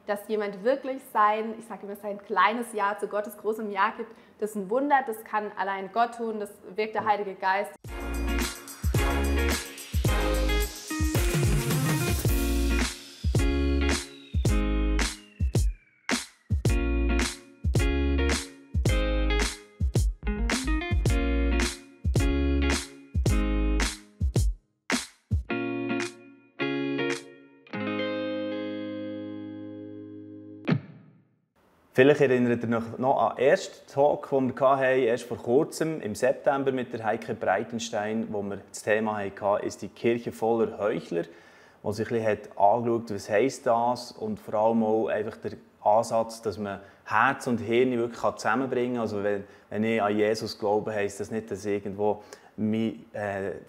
dass jemand wirklich sein, ich sage immer, sein kleines Ja zu Gottes großem Ja gibt, das ist ein Wunder, das kann allein Gott tun, das wirkt der Heilige Geist. Vielleicht erinnert ihr euch noch an den ersten Talk, den wir hatten, erst vor kurzem, im September mit der Heike Breitenstein, wo wir das Thema hatten, ist die Kirche voller Heuchler, wo sich ein bisschen angeschaut hat, was heisst das und vor allem auch einfach der Ansatz, dass man Herz und Hirn wirklich zusammenbringen kann. Also wenn ich an Jesus glaube, heisst das nicht, dass ich irgendwo meinen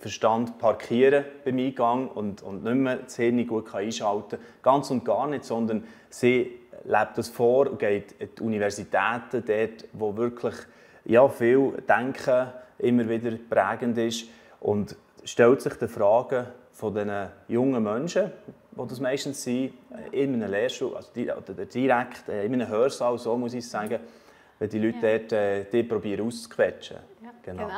Verstand parkieren beim Eingang und nicht mehr das Hirn gut einschalten kann. Ganz und gar nicht, sondern sie lebt das vor und geht in die Universitäten, dort, wo wirklich viel Denken immer wieder prägend ist und stellt sich die Fragen von den jungen Menschen, die das meistens sind, in einem Lehrstuhl, also direkt in einem Hörsaal, so muss ich sagen, wenn die Leute dort die probieren auszuquetschen. Ja, genau.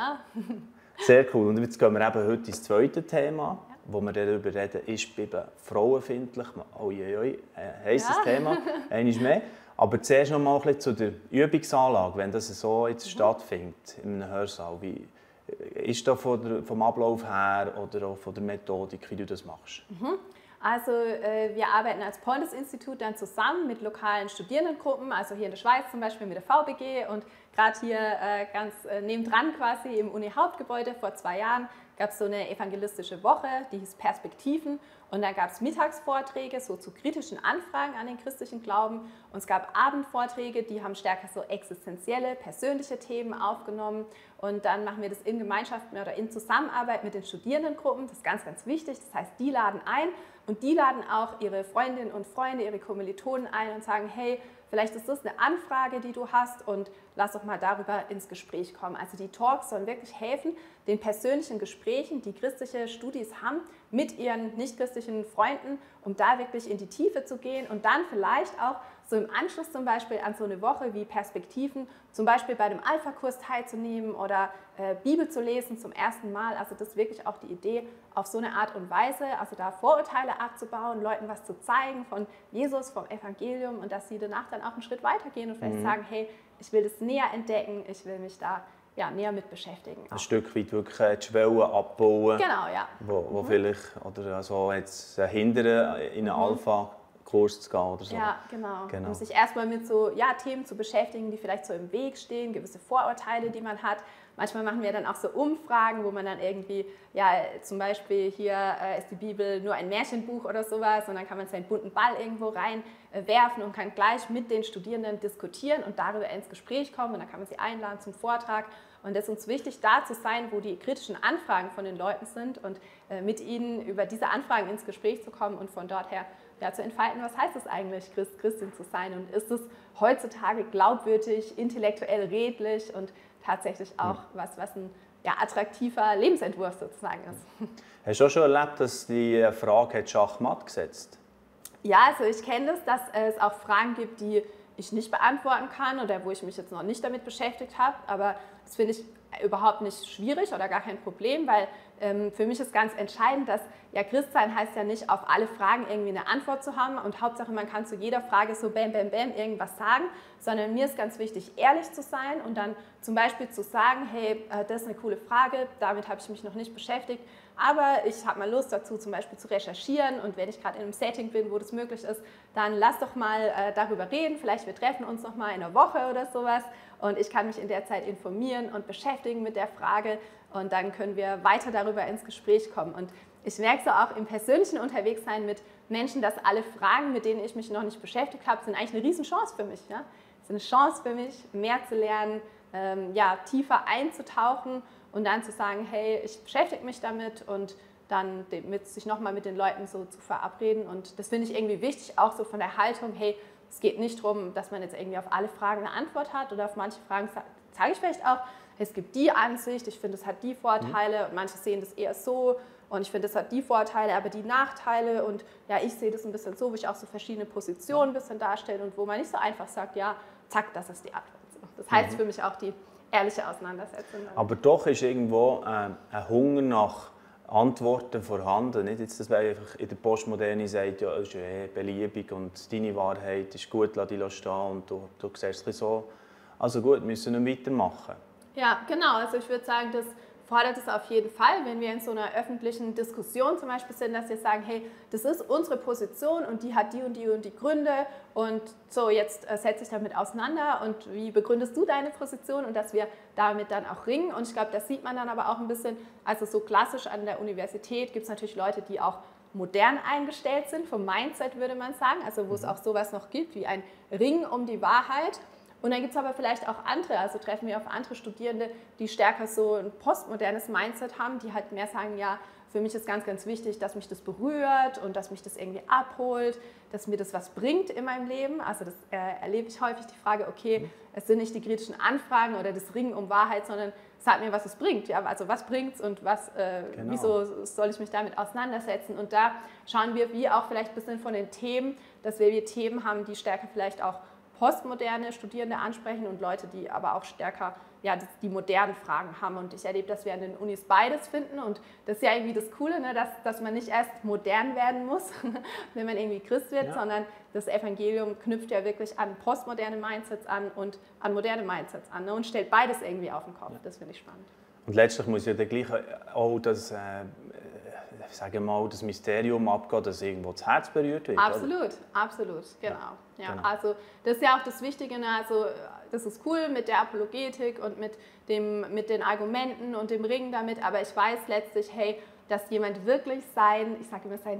Sehr cool. Und jetzt gehen wir eben heute ins zweite Thema, wo wir darüber reden, ist die Bibel frauenfindlich? Heisses Thema, einmal mehr. Aber zuerst noch mal ein bisschen zu der Übungsanlage, wenn das so jetzt stattfindet, in einem Hörsaal. Wie ist das vom Ablauf her oder auch von der Methodik, wie du das machst? Also wir arbeiten als Pointes-Institut dann zusammen mit lokalen Studierendengruppen, also hier in der Schweiz zum Beispiel mit der VBG und gerade hier ganz nebendran quasi im Uni-Hauptgebäude vor 2 Jahren gab es so eine evangelistische Woche, die hieß Perspektiven und da gab es Mittagsvorträge so zu kritischen Anfragen an den christlichen Glauben und es gab Abendvorträge, die haben stärker so existenzielle, persönliche Themen aufgenommen und dann machen wir das in Gemeinschaft oder in Zusammenarbeit mit den Studierendengruppen, das ist ganz, ganz wichtig, das heißt, die laden ein und die laden auch ihre Freundinnen und Freunde, ihre Kommilitonen ein und sagen, hey, vielleicht ist das eine Anfrage, die du hast und lass doch mal darüber ins Gespräch kommen. Also die Talks sollen wirklich helfen, den persönlichen Gesprächen, die christliche Studis haben, mit ihren nichtchristlichen Freunden, um da wirklich in die Tiefe zu gehen und dann vielleicht auch so im Anschluss zum Beispiel an so eine Woche wie Perspektiven, zum Beispiel bei dem Alpha-Kurs teilzunehmen oder Bibel zu lesen zum ersten Mal. Also das ist wirklich auch die Idee, auf so eine Art und Weise, also da Vorurteile abzubauen, Leuten was zu zeigen von Jesus, vom Evangelium und dass sie danach dann auch einen Schritt weitergehen und vielleicht sagen, hey, ich will das näher entdecken, ich will mich da näher mit beschäftigen. Ein Stück weit wirklich die Schwellen abbauen, genau, ja. wo vielleicht oder also jetzt hindern, in einen Alpha-Kurs zu gehen oder so. Ja, genau. Um sich erstmal mit so Themen zu beschäftigen, die vielleicht so im Weg stehen, gewisse Vorurteile, die man hat. Manchmal machen wir dann auch so Umfragen, wo man dann irgendwie, zum Beispiel hier ist die Bibel nur ein Märchenbuch oder sowas und dann kann man seinen bunten Ball irgendwo reinwerfen und kann gleich mit den Studierenden diskutieren und darüber ins Gespräch kommen und dann kann man sie einladen zum Vortrag. Und es ist uns wichtig, da zu sein, wo die kritischen Anfragen von den Leuten sind und mit ihnen über diese Anfragen ins Gespräch zu kommen und von dort her zu entfalten, was heißt es eigentlich, Christin zu sein und ist es heutzutage glaubwürdig, intellektuell redlich und tatsächlich auch was ein attraktiver Lebensentwurf sozusagen ist. Hast du auch schon erlebt, dass die Frage Schachmatt gesetzt? Ja, also ich kenne das, dass es auch Fragen gibt, die ich nicht beantworten kann oder wo ich mich jetzt noch nicht damit beschäftigt habe, aber das finde ich überhaupt nicht schwierig oder gar kein Problem, weil für mich ist ganz entscheidend, dass Christsein heißt ja nicht, auf alle Fragen irgendwie eine Antwort zu haben und Hauptsache man kann zu jeder Frage so bam, bam, bam irgendwas sagen, sondern mir ist ganz wichtig, ehrlich zu sein und dann zum Beispiel zu sagen, hey, das ist eine coole Frage, damit habe ich mich noch nicht beschäftigt, aber ich habe mal Lust dazu, zum Beispiel zu recherchieren und wenn ich gerade in einem Setting bin, wo das möglich ist, dann lass doch mal darüber reden, vielleicht wir treffen uns noch mal in einer Woche oder sowas und ich kann mich in der Zeit informieren und beschäftigen mit der Frage und dann können wir weiter darüber ins Gespräch kommen. Und ich merke so auch im persönlichen Unterwegssein mit Menschen, dass alle Fragen, mit denen ich mich noch nicht beschäftigt habe, sind eigentlich eine Riesenchance für mich. Ja? Es ist eine Chance für mich, mehr zu lernen, tiefer einzutauchen und dann zu sagen, hey, ich beschäftige mich damit und dann sich nochmal mit den Leuten so zu verabreden. Und das finde ich irgendwie wichtig, auch so von der Haltung, hey, es geht nicht darum, dass man jetzt irgendwie auf alle Fragen eine Antwort hat oder auf manche Fragen sage ich vielleicht auch, es gibt die Ansicht, ich finde, es hat die Vorteile und manche sehen das eher so Und ich finde, das hat die Vorteile, aber die Nachteile. Und ja, ich sehe das ein bisschen so, wo ich auch so verschiedene Positionen ein bisschen darstelle und wo man nicht so einfach sagt, ja, zack, das ist die Antwort. Das heißt für mich auch die ehrliche Auseinandersetzung. Aber doch ist irgendwo ein Hunger nach Antworten vorhanden. Nicht jetzt, dass man einfach in der Postmoderne sagt, ja, es ist beliebig und deine Wahrheit ist gut, lass dich stehen und du siehst es so. Also gut, müssen wir weitermachen. Ja, genau. Also ich würde sagen, das fordert es auf jeden Fall, wenn wir in so einer öffentlichen Diskussion zum Beispiel sind, dass wir sagen, hey, das ist unsere Position und die hat die und die und die Gründe und so, jetzt setze ich damit auseinander und wie begründest du deine Position und dass wir damit dann auch ringen. Und ich glaube, das sieht man dann aber auch ein bisschen, also so klassisch an der Universität gibt es natürlich Leute, die auch modern eingestellt sind, vom Mindset würde man sagen, also wo es auch sowas noch gibt wie ein Ring um die Wahrheit. Und dann gibt es aber vielleicht auch andere, also treffen wir auf andere Studierende, die stärker so ein postmodernes Mindset haben, die halt mehr sagen, ja, für mich ist ganz, ganz wichtig, dass mich das berührt und dass mich das irgendwie abholt, dass mir das was bringt in meinem Leben. Also das erlebe ich häufig, die Frage, okay, es sind nicht die kritischen Anfragen oder das Ringen um Wahrheit, sondern sag mir, was es bringt. Ja? Also was bringt es und was, genau. Wieso soll ich mich damit auseinandersetzen? Und da schauen wir, wie auch vielleicht ein bisschen von den Themen, dass wir Themen haben, die stärker vielleicht auch postmoderne Studierende ansprechen und Leute, die aber auch stärker ja, die modernen Fragen haben. Und ich erlebe, dass wir an den Unis beides finden. Und das ist ja irgendwie das Coole, ne? dass man nicht erst modern werden muss, wenn man irgendwie Christ wird, sondern das Evangelium knüpft ja wirklich an postmoderne Mindsets an und an moderne Mindsets an, ne? Und stellt beides irgendwie auf den Kopf. Das finde ich spannend. Und letztlich muss ja dann gleich auch das, sagen mal, das Mysterium abgehen, dass irgendwo das Herz berührt wird. Absolut, oder? absolut, genau. Ja, genau. Also das ist ja auch das Wichtige, ne? Also das ist cool mit der Apologetik und mit den Argumenten und dem Ringen damit, aber ich weiß letztlich, hey, dass jemand wirklich sein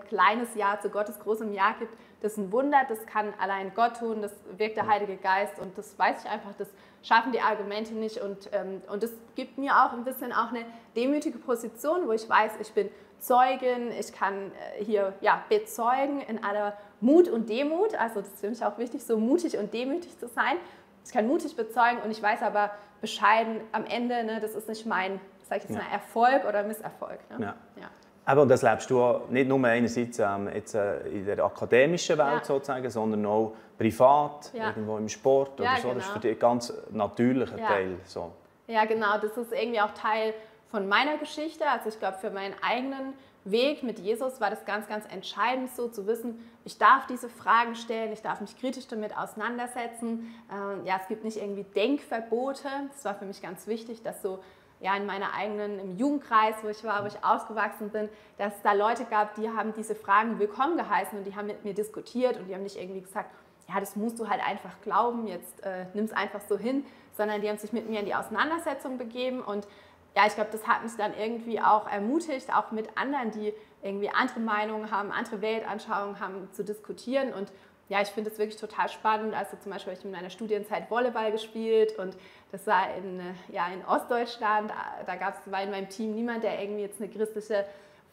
kleines Ja zu Gottes großem Ja gibt, das ist ein Wunder, das kann allein Gott tun, das wirkt der Heilige Geist und das weiß ich einfach, das schaffen die Argumente nicht und das gibt mir auch ein bisschen auch eine demütige Position, wo ich weiß, ich bin Zeugin, ich kann hier bezeugen in aller Mut und Demut, also das ist für mich auch wichtig, so mutig und demütig zu sein. Ich kann mutig bezeugen und ich weiß aber bescheiden am Ende, ne, das ist nicht mein, sag ich jetzt mal, Erfolg oder Misserfolg. Ne? Ja. Aber das lebst du auch nicht nur einerseits jetzt, in der akademischen Welt sozusagen, sondern auch privat, irgendwo im Sport oder so. Genau. Das ist für dich ein ganz natürlicher Teil. So. Ja, genau. Das ist irgendwie auch Teil von meiner Geschichte. Also ich glaube, für meinen eigenen Weg mit Jesus war das ganz, ganz entscheidend, so zu wissen, ich darf diese Fragen stellen, ich darf mich kritisch damit auseinandersetzen. Es gibt nicht irgendwie Denkverbote. Das war für mich ganz wichtig, dass so in meiner eigenen, im Jugendkreis, wo ich war, wo ich aufgewachsen bin, dass es da Leute gab, die haben diese Fragen willkommen geheißen und die haben mit mir diskutiert und die haben nicht irgendwie gesagt, ja, das musst du halt einfach glauben, jetzt nimm es einfach so hin, sondern die haben sich mit mir in die Auseinandersetzung begeben und ja, ich glaube, das hat mich dann irgendwie auch ermutigt, auch mit anderen, die irgendwie andere Meinungen haben, andere Weltanschauungen haben, zu diskutieren. Und ja, ich finde es wirklich total spannend. Also zum Beispiel habe ich in meiner Studienzeit Volleyball gespielt und das war in Ostdeutschland. War in meinem Team niemand, der irgendwie jetzt eine christliche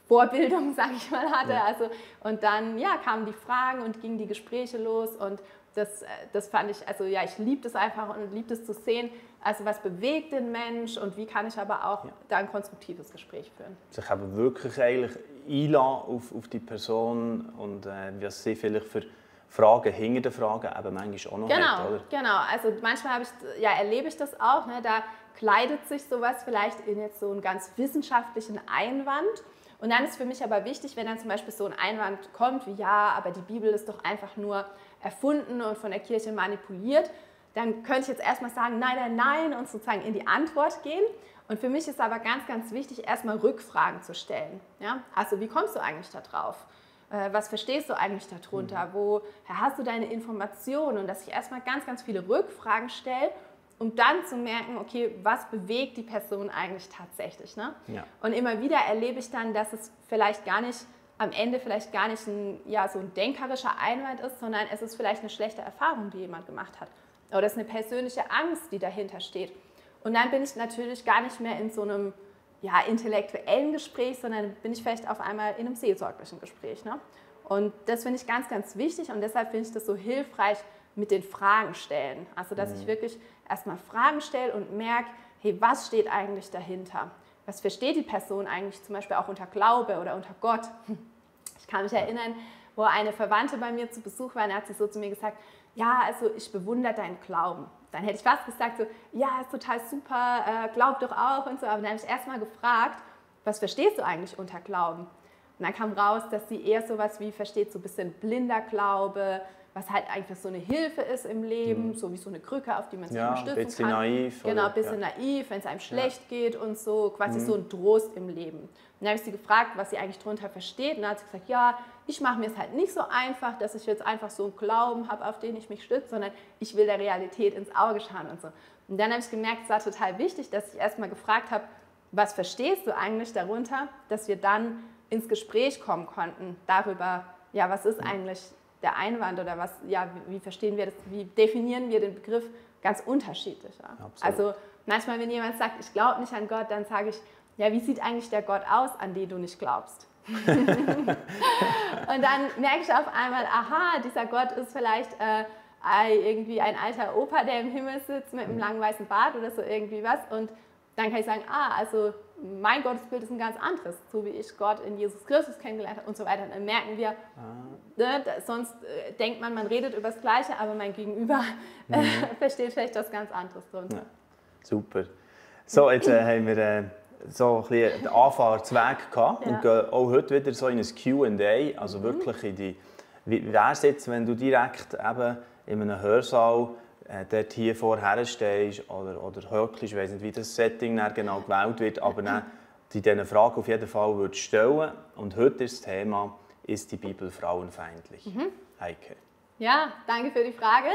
Vorbildung, sage ich mal, hatte. Ja. Also, und dann kamen die Fragen und gingen die Gespräche los und das fand ich, also ich liebe das einfach und liebe das zu sehen, also was bewegt den Mensch und wie kann ich aber auch da ein konstruktives Gespräch führen. Sich aber wirklich eigentlich einlassen auf die Person und was sie vielleicht für Fragen hinter den Fragen eben manchmal auch noch hat, oder? Genau, also manchmal erlebe ich das auch, ne? Da kleidet sich sowas vielleicht in jetzt so einen ganz wissenschaftlichen Einwand. Und dann ist für mich aber wichtig, wenn dann zum Beispiel so ein Einwand kommt, wie aber die Bibel ist doch einfach nur erfunden und von der Kirche manipuliert, dann könnte ich jetzt erstmal sagen, nein und sozusagen in die Antwort gehen. Und für mich ist aber ganz, ganz wichtig, erstmal Rückfragen zu stellen. Ja? Also wie kommst du eigentlich da drauf? Was verstehst du eigentlich darunter? Woher hast du deine Informationen? Und dass ich erstmal ganz, ganz viele Rückfragen stelle, um dann zu merken, okay, was bewegt die Person eigentlich tatsächlich? Ne? Ja. Und immer wieder erlebe ich dann, dass es am Ende vielleicht gar nicht so ein denkerischer Einwand ist, sondern es ist vielleicht eine schlechte Erfahrung, die jemand gemacht hat. Oder es ist eine persönliche Angst, die dahinter steht. Und dann bin ich natürlich gar nicht mehr in so einem intellektuellen Gespräch, sondern bin ich vielleicht auf einmal in einem seelsorglichen Gespräch. Ne? Und das finde ich ganz, ganz wichtig und deshalb finde ich das so hilfreich mit den Fragen stellen. Also dass ich wirklich erstmal Fragen stelle und merke, hey, was steht eigentlich dahinter? was versteht die Person eigentlich zum Beispiel auch unter Glaube oder unter Gott. Ich kann mich erinnern, wo eine Verwandte bei mir zu Besuch war, und hat sie so zu mir gesagt, ja, also ich bewundere deinen Glauben. Dann hätte ich fast gesagt, so, ja, ist total super, glaub doch auch und so. Aber dann habe ich erstmal gefragt, was verstehst du eigentlich unter Glauben? Und dann kam raus, dass sie eher sowas wie versteht, so ein bisschen blinder Glaube, was halt einfach so eine Hilfe ist im Leben, so wie so eine Krücke, auf die man sich stützen kann. Ein bisschen naiv. Genau, ein bisschen naiv, wenn es einem schlecht geht und so, quasi so ein Trost im Leben. Und dann habe ich sie gefragt, was sie eigentlich darunter versteht. Und dann hat sie gesagt, ja, ich mache mir es halt nicht so einfach, dass ich jetzt einfach so einen Glauben habe, auf den ich mich stütze, sondern ich will der Realität ins Auge schauen und so. Und dann habe ich gemerkt, es war total wichtig, dass ich erstmal gefragt habe, was verstehst du eigentlich darunter, dass wir dann ins Gespräch kommen konnten darüber, ja, was ist eigentlich der Einwand oder was, ja, wie verstehen wir das, wie definieren wir den Begriff ganz unterschiedlich. Ja? Also manchmal, wenn jemand sagt, ich glaube nicht an Gott, dann sage ich, ja, wie sieht eigentlich der Gott aus, an den du nicht glaubst? Und dann merke ich auf einmal, aha, dieser Gott ist vielleicht irgendwie ein alter Opa, der im Himmel sitzt mit einem langen weißen Bart oder so irgendwie was. Und dann kann ich sagen, also mein Gottesbild ist ein ganz anderes, so wie ich Gott in Jesus Christus kennengelernt habe und so weiter. Und dann merken wir, ne, sonst denkt man redet über das Gleiche, aber mein Gegenüber versteht vielleicht was ganz anderes drunter. Ja, super. So, jetzt haben wir so ein bisschen den Anfahrtsweg gehabt und gehen auch heute wieder so in ein Q&A, also wirklich in die, wie wäre es jetzt, wenn du direkt eben in einem Hörsaal dort hier vorher stehst oder höckelst, ich weiß nicht, wie das Setting dann genau gewählt wird, aber dann die diese Frage auf jeden Fall würdest stellen. Und heute ist das Thema, ist die Bibel frauenfeindlich? Heike. Ja, danke für die Frage.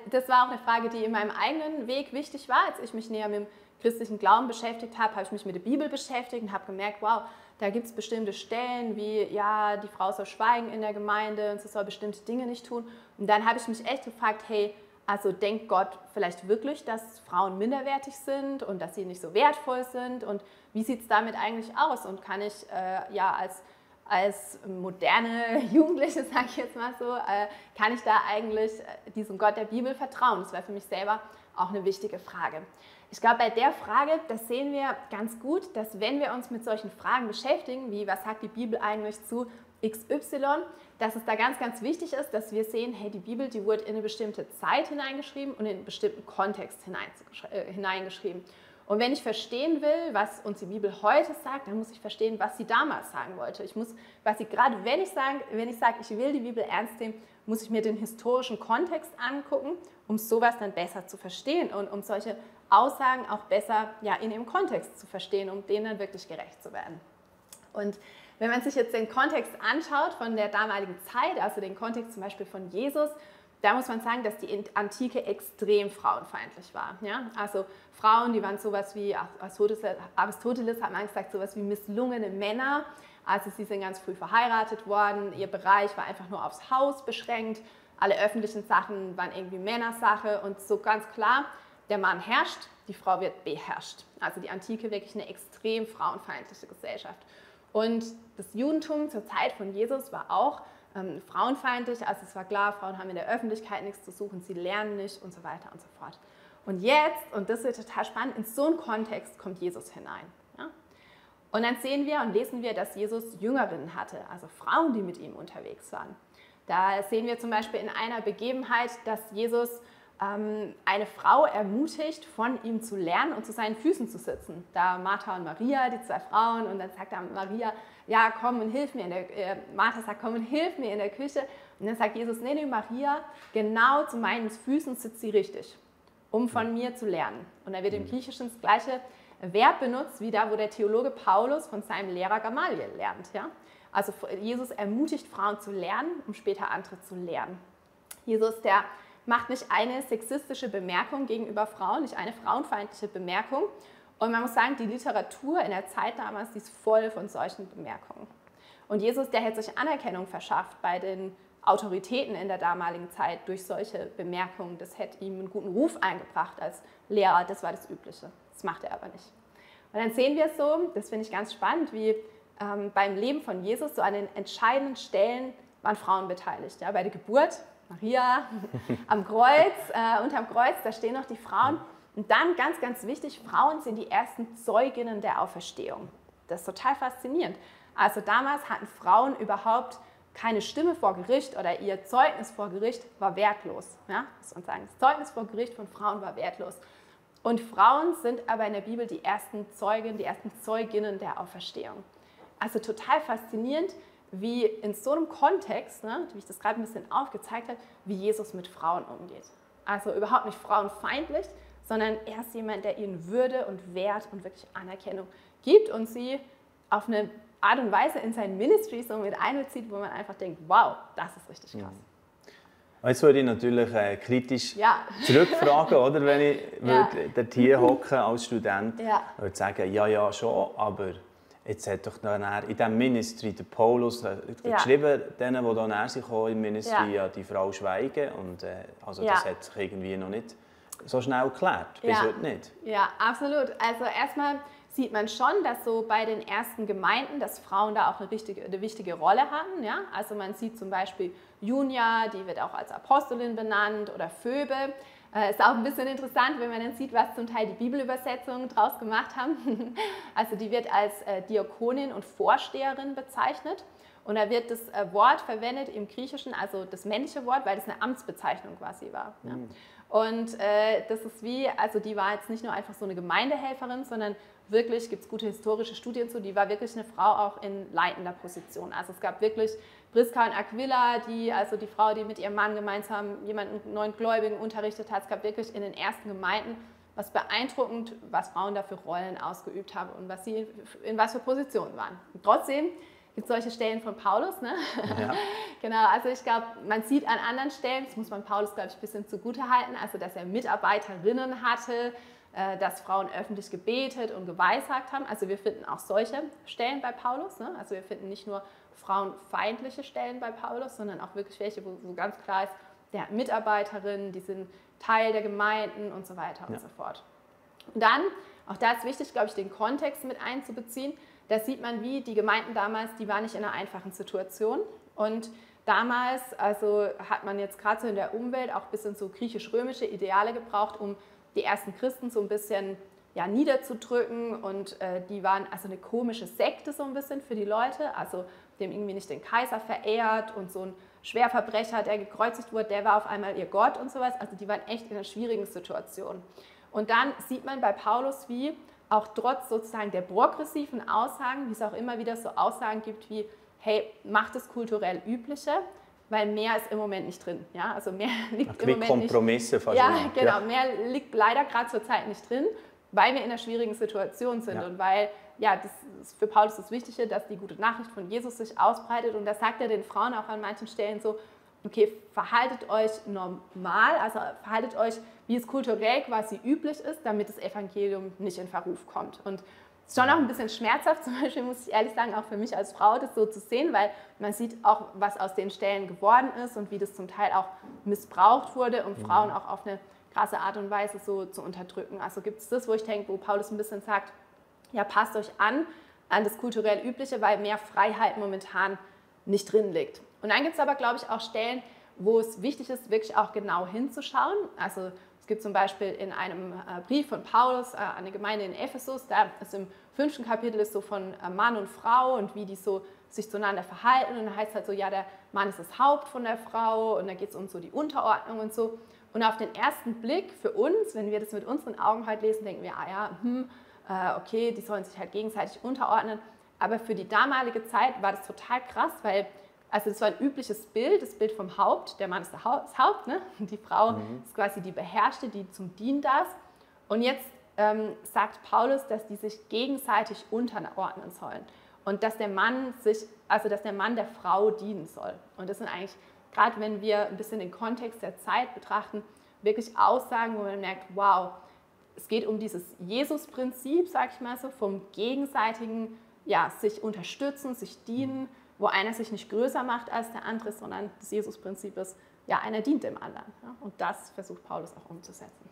Das war auch eine Frage, die in meinem eigenen Weg wichtig war. Als ich mich näher mit dem christlichen Glauben beschäftigt habe, habe ich mich mit der Bibel beschäftigt und habe gemerkt, wow, da gibt es bestimmte Stellen wie, ja, die Frau soll schweigen in der Gemeinde und sie soll bestimmte Dinge nicht tun. Und dann habe ich mich echt gefragt, hey, also denkt Gott vielleicht wirklich, dass Frauen minderwertig sind und dass sie nicht so wertvoll sind? Und wie sieht es damit eigentlich aus? Und kann ich als moderne Jugendliche, sage ich jetzt mal so, kann ich da eigentlich diesem Gott der Bibel vertrauen? Das war für mich selber auch eine wichtige Frage. Ich glaube, bei der Frage, das sehen wir ganz gut, dass wenn wir uns mit solchen Fragen beschäftigen, wie was sagt die Bibel eigentlich zu XY, dass es da ganz, ganz wichtig ist, dass wir sehen, hey, die Bibel, die wurde in eine bestimmte Zeit hineingeschrieben und in einen bestimmten Kontext hineingeschrieben. Und wenn ich verstehen will, was uns die Bibel heute sagt, dann muss ich verstehen, was sie damals sagen wollte. Gerade wenn ich sage, ich will die Bibel ernst nehmen, muss ich mir den historischen Kontext angucken, um sowas dann besser zu verstehen und um solche Aussagen auch besser in ihrem Kontext zu verstehen, um denen dann wirklich gerecht zu werden. Und wenn man sich jetzt den Kontext anschaut von der damaligen Zeit, also den Kontext zum Beispiel von Jesus, da muss man sagen, dass die Antike extrem frauenfeindlich war. Ja? Also Frauen, die waren sowas wie, Aristoteles hat man gesagt, sowas wie misslungene Männer. Also sie sind ganz früh verheiratet worden, ihr Bereich war einfach nur aufs Haus beschränkt, alle öffentlichen Sachen waren irgendwie Männersache und so ganz klar, der Mann herrscht, die Frau wird beherrscht. Also die Antike wirklich eine extrem frauenfeindliche Gesellschaft. Und das Judentum zur Zeit von Jesus war auch frauenfeindlich, also es war klar, Frauen haben in der Öffentlichkeit nichts zu suchen, sie lernen nicht und so weiter und so fort. Und jetzt, und das wird total spannend, in so einen Kontext kommt Jesus hinein. Ja? Und dann sehen wir und lesen wir, dass Jesus Jüngerinnen hatte, also Frauen, die mit ihm unterwegs waren. Da sehen wir zum Beispiel in einer Begebenheit, dass Jesus eine Frau ermutigt, von ihm zu lernen und zu seinen Füßen zu sitzen. Da Martha und Maria, die zwei Frauen, und dann sagt dann Maria, ja, komm und hilf mir Martha sagt, komm und hilf mir in der Küche. Und dann sagt Jesus, nee, Maria, genau zu meinen Füßen sitzt sie richtig, um von mir zu lernen. Und da wird im Griechischen das gleiche Verb benutzt, wie da, wo der Theologe Paulus von seinem Lehrer Gamaliel lernt. Ja? Also Jesus ermutigt Frauen zu lernen, um später andere zu lernen. Jesus, der macht nicht eine sexistische Bemerkung gegenüber Frauen, nicht eine frauenfeindliche Bemerkung. Und man muss sagen, die Literatur in der Zeit damals, die ist voll von solchen Bemerkungen. Und Jesus, der hat sich Anerkennung verschafft bei den Autoritäten in der damaligen Zeit durch solche Bemerkungen. Das hätte ihm einen guten Ruf eingebracht als Lehrer, das war das Übliche. Das macht er aber nicht. Und dann sehen wir es so, das finde ich ganz spannend, wie beim Leben von Jesus so an den entscheidenden Stellen waren Frauen beteiligt. Ja, bei der Geburt, Maria, am Kreuz, unterm Kreuz, da stehen noch die Frauen. Und dann, ganz, ganz wichtig, Frauen sind die ersten Zeuginnen der Auferstehung. Das ist total faszinierend. Also damals hatten Frauen überhaupt keine Stimme vor Gericht oder ihr Zeugnis vor Gericht war wertlos. Ja, muss man sagen. Das Zeugnis vor Gericht von Frauen war wertlos. Und Frauen sind aber in der Bibel die ersten Zeugen, die ersten Zeuginnen der Auferstehung. Also total faszinierend, wie in so einem Kontext, ne, wie ich das gerade ein bisschen aufgezeigt habe, wie Jesus mit Frauen umgeht. Also überhaupt nicht frauenfeindlich, sondern er ist jemand, der ihnen Würde und Wert und wirklich Anerkennung gibt und sie auf eine Art und Weise in sein Ministry so mit einbezieht, wo man einfach denkt, wow, das ist richtig krass. Jetzt würde ich natürlich kritisch zurückfragen, oder, wenn ich dort hier hocke als Student würde sagen, ja schon, aber jetzt hat doch dann in diesem Ministry der Paulus geschrieben, denen, die dann näher sind im Ministry, ja, die Frau schweigen. Und also das hat sich irgendwie noch nicht so schnell geklärt, bis heute nicht. Ja, absolut. Also erstmal sieht man schon, dass so bei den ersten Gemeinden, dass Frauen da auch eine wichtige Rolle hatten. Ja? Also man sieht zum Beispiel Junia, die wird auch als Apostelin benannt, oder Phoebe. Ist auch ein bisschen interessant, wenn man dann sieht, was zum Teil die Bibelübersetzungen draus gemacht haben. Also die wird als Diakonin und Vorsteherin bezeichnet. Und da wird das Wort verwendet im Griechischen, also das männliche Wort, weil das eine Amtsbezeichnung quasi war. Ja. Und das ist wie, also die war jetzt nicht nur einfach so eine Gemeindehelferin, sondern wirklich, gibt es gute historische Studien zu, die war wirklich eine Frau auch in leitender Position. Also es gab wirklich Priska und Aquila, also die Frau, die mit ihrem Mann gemeinsam jemanden neuen Gläubigen unterrichtet hat. Es gab wirklich in den ersten Gemeinden was beeindruckend, was Frauen da für Rollen ausgeübt haben und was sie in was für Positionen waren. Und trotzdem gibt es solche Stellen von Paulus, ne? Ja. Genau, also ich glaube, man sieht an anderen Stellen, das muss man Paulus, glaube ich, ein bisschen zugutehalten, also dass er Mitarbeiterinnen hatte, dass Frauen öffentlich gebetet und geweissagt haben. Also wir finden auch solche Stellen bei Paulus, ne? Also wir finden nicht nur frauenfeindliche Stellen bei Paulus, sondern auch wirklich welche, wo ganz klar ist, der hat Mitarbeiterinnen, die sind Teil der Gemeinden und so weiter und so fort. Und dann, auch da ist wichtig, glaube ich, den Kontext mit einzubeziehen. Da sieht man, wie die Gemeinden damals, die waren nicht in einer einfachen Situation. Und damals, also hat man jetzt gerade so in der Umwelt auch ein bisschen so griechisch-römische Ideale gebraucht, um die ersten Christen so ein bisschen niederzudrücken. Und die waren also eine komische Sekte so ein bisschen für die Leute. Also die haben irgendwie nicht den Kaiser verehrt und so ein Schwerverbrecher, der gekreuzigt wurde, der war auf einmal ihr Gott und sowas. Also die waren echt in einer schwierigen Situation. Und dann sieht man bei Paulus, wie auch trotz sozusagen der progressiven Aussagen, wie es auch immer wieder so Aussagen gibt wie, hey, macht das kulturell Übliche, weil mehr ist im Moment nicht drin. Ja? Also mehr liegt im Moment Kompromisse nicht. Ja, genau, mehr liegt leider gerade zur Zeit nicht drin, weil wir in einer schwierigen Situation sind und weil, ja, das ist für Paulus das Wichtige, dass die gute Nachricht von Jesus sich ausbreitet und das sagt er den Frauen auch an manchen Stellen so, okay, verhaltet euch normal, also verhaltet euch, wie es kulturell quasi üblich ist, damit das Evangelium nicht in Verruf kommt. Und es ist schon auch ein bisschen schmerzhaft, zum Beispiel muss ich ehrlich sagen, auch für mich als Frau das so zu sehen, weil man sieht auch, was aus den Stellen geworden ist und wie das zum Teil auch missbraucht wurde, um Frauen auch auf eine krasse Art und Weise so zu unterdrücken. Also gibt es das, wo ich denke, wo Paulus ein bisschen sagt, ja, passt euch an das kulturell Übliche, weil mehr Freiheit momentan nicht drin liegt. Und dann gibt es aber, glaube ich, auch Stellen, wo es wichtig ist, wirklich auch genau hinzuschauen. Also es gibt zum Beispiel in einem Brief von Paulus an eine Gemeinde in Ephesus, da ist im 5. Kapitel ist so von Mann und Frau und wie die so sich zueinander verhalten. Und da heißt es halt so, ja, der Mann ist das Haupt von der Frau und da geht es um so die Unterordnung und so. Und auf den ersten Blick für uns, wenn wir das mit unseren Augen halt lesen, denken wir, okay, die sollen sich halt gegenseitig unterordnen. Aber für die damalige Zeit war das total krass, weil also das war ein übliches Bild, das Bild vom Haupt. Der Mann ist das Haupt, ne? Und die Frau ist quasi die Beherrschte, die zum Dienen da ist. Und jetzt sagt Paulus, dass die sich gegenseitig unterordnen sollen und dass der Mann der Frau dienen soll. Und das sind eigentlich, gerade wenn wir ein bisschen den Kontext der Zeit betrachten, wirklich Aussagen, wo man merkt, wow, es geht um dieses Jesus-Prinzip, sag ich mal so, vom gegenseitigen, ja, sich unterstützen, sich dienen, wo einer sich nicht größer macht als der andere, sondern das Jesus-Prinzip ist, ja, einer dient dem anderen. Ja? Und das versucht Paulus auch umzusetzen.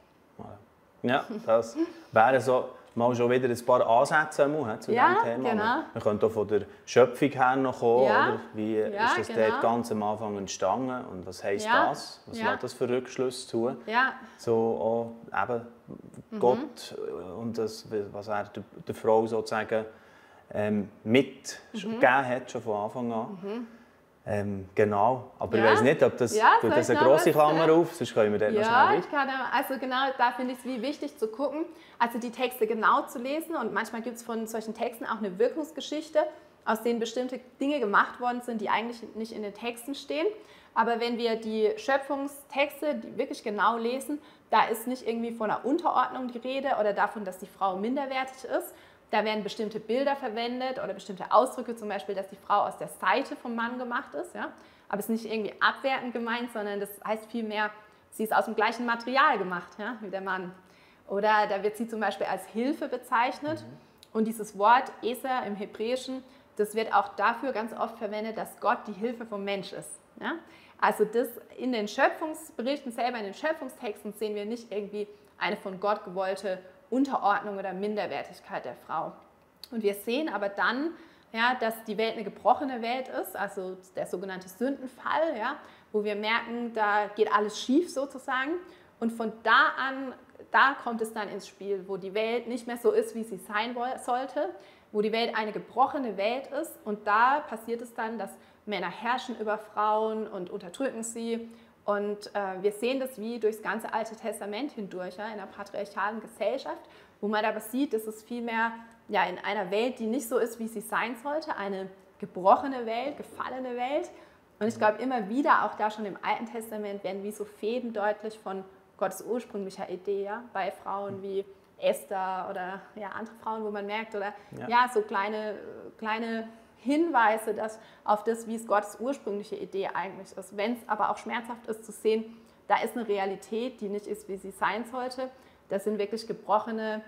Ja, das wäre so mal schon wieder ein paar Ansätze zu diesem Thema. Genau. Man könnte auch von der Schöpfung her noch kommen. Ja. Oder? Wie ist das dort ganz am Anfang entstanden und was heisst das? Was lässt das für Rückschlüsse zu? Ja. So auch eben Gott und das, was er der Frau sozusagen mitgegeben hat, schon von Anfang an. Genau, aber ich weiß nicht, ob das, tut das eine grosse Klammer auf, sonst können wir dort noch schnell ich kann, also genau, da finde ich es wie wichtig zu gucken, also die Texte genau zu lesen und manchmal gibt es von solchen Texten auch eine Wirkungsgeschichte, aus denen bestimmte Dinge gemacht worden sind, die eigentlich nicht in den Texten stehen. Aber wenn wir die Schöpfungstexte wirklich genau lesen, da ist nicht irgendwie von einer Unterordnung die Rede oder davon, dass die Frau minderwertig ist. Da werden bestimmte Bilder verwendet oder bestimmte Ausdrücke, zum Beispiel, dass die Frau aus der Seite vom Mann gemacht ist. Ja? Aber es ist nicht irgendwie abwertend gemeint, sondern das heißt vielmehr, sie ist aus dem gleichen Material gemacht, ja, wie der Mann. Oder da wird sie zum Beispiel als Hilfe bezeichnet. Und dieses Wort Eser im Hebräischen, das wird auch dafür ganz oft verwendet, dass Gott die Hilfe vom Mensch ist. Ja? Also das in den Schöpfungsberichten selber, in den Schöpfungstexten sehen wir nicht irgendwie eine von Gott gewollte Unterordnung oder Minderwertigkeit der Frau. Und wir sehen aber dann, ja, dass die Welt eine gebrochene Welt ist, also der sogenannte Sündenfall, ja, wo wir merken, da geht alles schief sozusagen. Und von da an, da kommt es dann ins Spiel, wo die Welt nicht mehr so ist, wie sie sein sollte, wo die Welt eine gebrochene Welt ist. Und da passiert es dann, dass Männer herrschen über Frauen und unterdrücken sie. Und wir sehen das wie durchs ganze Alte Testament hindurch, ja, in einer patriarchalen Gesellschaft, wo man aber sieht, dass es vielmehr ja, in einer Welt, die nicht so ist, wie sie sein sollte, eine gebrochene Welt, gefallene Welt. Und ich glaube, immer wieder, auch da schon im Alten Testament, werden wie so Fäden deutlich von Gottes ursprünglicher Idee, ja, bei Frauen wie Esther oder ja, andere Frauen, wo man merkt, oder ja so kleine Hinweise auf das, wie es Gottes ursprüngliche Idee eigentlich ist. Wenn es aber auch schmerzhaft ist zu sehen, da ist eine Realität, die nicht ist, wie sie sein sollte. Das sind wirklich gebrochene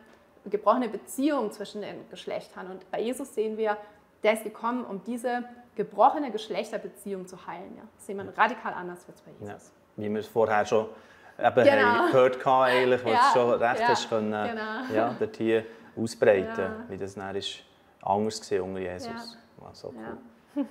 Beziehungen zwischen den Geschlechtern. Und bei Jesus sehen wir, der ist gekommen, um diese gebrochene Geschlechterbeziehung zu heilen. Ja. Das sehen wir radikal anders als bei Jesus. Ja, wie wir es vorher schon haben gehört haben, eigentlich, wo du schon recht hast können, dort hier ausbreiten, wie das dann ist anders war unter Jesus. Ja. So cool.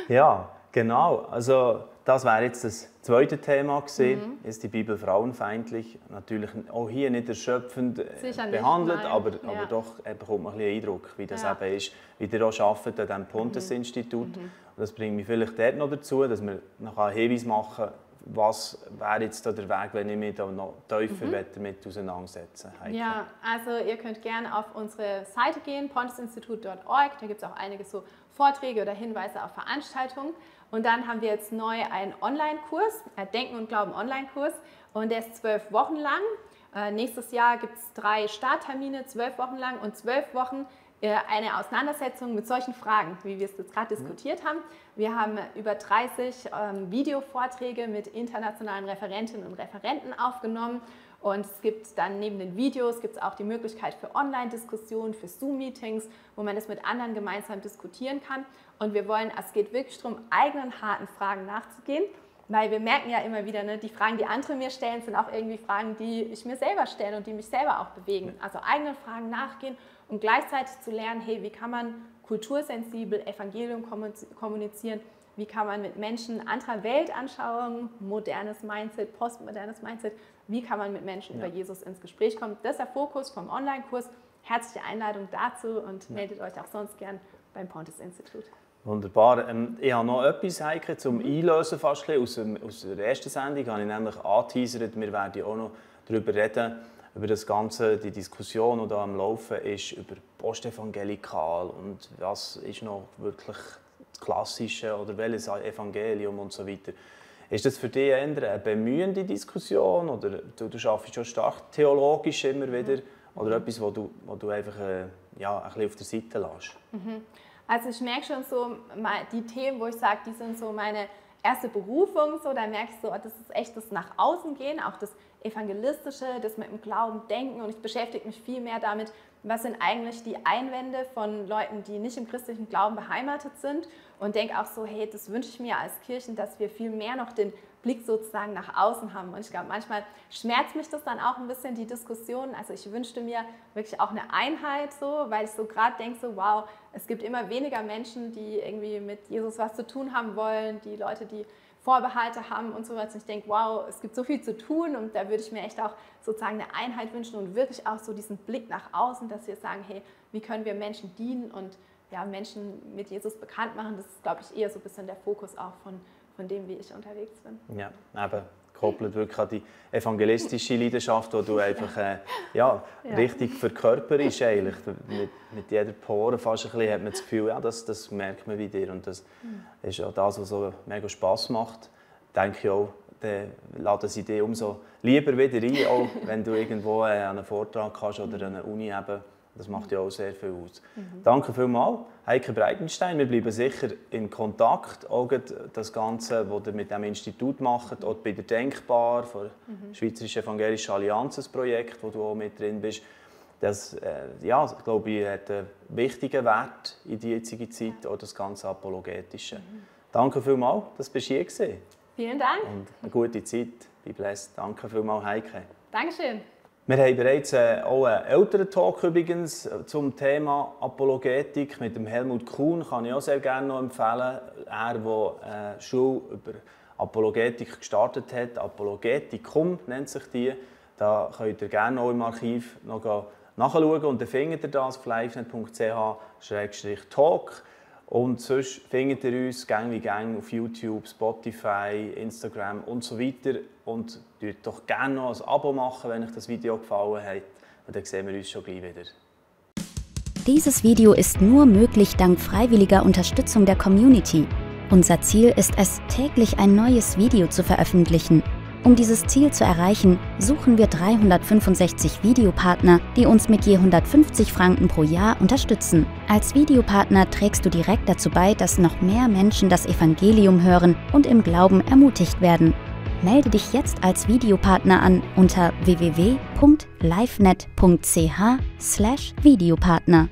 Ja, genau. Also das wäre jetzt das zweite Thema gewesen. Ist die Bibel frauenfeindlich? Natürlich auch hier nicht erschöpfend behandelt, aber doch bekommt man ein bisschen Eindruck, wie das eben ist, wie ihr auch arbeitet an diesem Pontes-Institut. Und das bringt mich vielleicht dort noch dazu, dass wir noch einen Hinweis machen, was wäre jetzt da der Weg, wenn ich mich da noch tiefer damit auseinandersetzen möchte? Ja, also ihr könnt gerne auf unsere Seite gehen, pontesinstitut.org. Da gibt es auch einige so Vorträge oder Hinweise auf Veranstaltungen. Und dann haben wir jetzt neu einen Online-Kurs, Denken und Glauben Online-Kurs. Und der ist 12 Wochen lang. Nächstes Jahr gibt es 3 Starttermine, 12 Wochen lang und 12 Wochen eine Auseinandersetzung mit solchen Fragen, wie wir es jetzt gerade diskutiert haben. Wir haben über 30 Videovorträge mit internationalen Referentinnen und Referenten aufgenommen. Und es gibt dann neben den Videos gibt's auch die Möglichkeit für Online-Diskussionen, für Zoom-Meetings, wo man das mit anderen gemeinsam diskutieren kann. Und wir wollen, es geht wirklich darum, eigenen harten Fragen nachzugehen. Weil wir merken ja immer wieder, ne, die Fragen, die andere mir stellen, sind auch irgendwie Fragen, die ich mir selber stelle und die mich selber auch bewegen. Also eigenen Fragen nachgehen und gleichzeitig zu lernen, hey, wie kann man kultursensibel Evangelium kommunizieren, wie kann man mit Menschen anderer Weltanschauung, modernes Mindset, postmodernes Mindset, wie kann man mit Menschen über Jesus ins Gespräch kommen. Das ist der Fokus vom Online-Kurs. Herzliche Einladung dazu und meldet euch auch sonst gern beim Pontes-Institut. Wunderbar. Ich habe noch etwas, Heike, zum Einlösen fast aus der ersten Sendung. Habe ich nämlich angeteasert, wir werden auch noch darüber reden, über das Ganze, die Diskussion, die da am Laufen ist, über Postevangelikal und was ist noch wirklich das Klassische oder welches Evangelium und so weiter. Ist das für dich eher eine bemühende Diskussion oder du arbeitest schon stark theologisch immer wieder oder etwas, wo du einfach ein bisschen auf der Seite lässt? Also ich merke schon so, die Themen, wo ich sage, die sind so meine erste Berufung, so, da merke ich so, das ist echt das nach außen gehen, auch das Evangelistische, das mit dem Glauben denken und ich beschäftige mich viel mehr damit, was sind eigentlich die Einwände von Leuten, die nicht im christlichen Glauben beheimatet sind und denke auch so, hey, das wünsche ich mir als Kirchen, dass wir viel mehr noch den Blick sozusagen nach außen haben. Und ich glaube, manchmal schmerzt mich das dann auch ein bisschen, die Diskussion. Also ich wünschte mir wirklich auch eine Einheit, so, weil ich so gerade denke, so, wow, es gibt immer weniger Menschen, die irgendwie mit Jesus was zu tun haben wollen, die Leute, die Vorbehalte haben und so weiter. Und ich denke, wow, es gibt so viel zu tun und da würde ich mir echt auch sozusagen eine Einheit wünschen und wirklich auch so diesen Blick nach außen, dass wir sagen, hey, wie können wir Menschen dienen und ja, Menschen mit Jesus bekannt machen. Das ist, glaube ich, eher so ein bisschen der Fokus auch von dem, wie ich unterwegs bin. Ja, eben gekoppelt wirklich an die evangelistische Leidenschaft, die du einfach richtig verkörperst eigentlich. Mit jeder Pore fast ein bisschen hat man das Gefühl, ja, das merkt man bei dir und das ist auch das, was so mega Spass macht. Denke ich auch, dann laden sie dich umso lieber wieder ein, auch wenn du irgendwo an einen Vortrag kannst oder an einer Uni eben. Das macht ja auch sehr viel aus. Danke vielmals, Heike Breitenstein. Wir bleiben sicher in Kontakt. Auch das Ganze, was ihr mit diesem Institut macht, auch bei der Denkbar, der Schweizerischen Evangelischen Allianz, ein Projekt, wo du auch mit drin bist. Das glaube ich, hat einen wichtigen Wert in die jetzige Zeit, auch das ganze Apologetische. Danke vielmals, dass du hier warst. Vielen Dank. Und eine gute Zeit. Be blessed. Danke vielmals, Heike. Dankeschön. Wir haben bereits auch einen älteren Talk übrigens zum Thema Apologetik mit dem Helmut Kuhn, kann ich auch sehr gerne noch empfehlen. Er, der eine Schule über Apologetik gestartet hat, Apologetikum nennt sich die. Da könnt ihr gerne auch im Archiv noch nachschauen und dann findet ihr das auf livesnet.ch/talk. Und sonst findet ihr uns gang wie gang auf YouTube, Spotify, Instagram und so weiter. Und tut doch gerne noch ein Abo machen, wenn euch das Video gefallen hat. Und dann sehen wir uns schon gleich wieder. Dieses Video ist nur möglich dank freiwilliger Unterstützung der Community. Unser Ziel ist es, täglich ein neues Video zu veröffentlichen. Um dieses Ziel zu erreichen, suchen wir 365 Videopartner, die uns mit je 150 Franken pro Jahr unterstützen. Als Videopartner trägst du direkt dazu bei, dass noch mehr Menschen das Evangelium hören und im Glauben ermutigt werden. Melde dich jetzt als Videopartner an unter www.livenet.ch/Videopartner.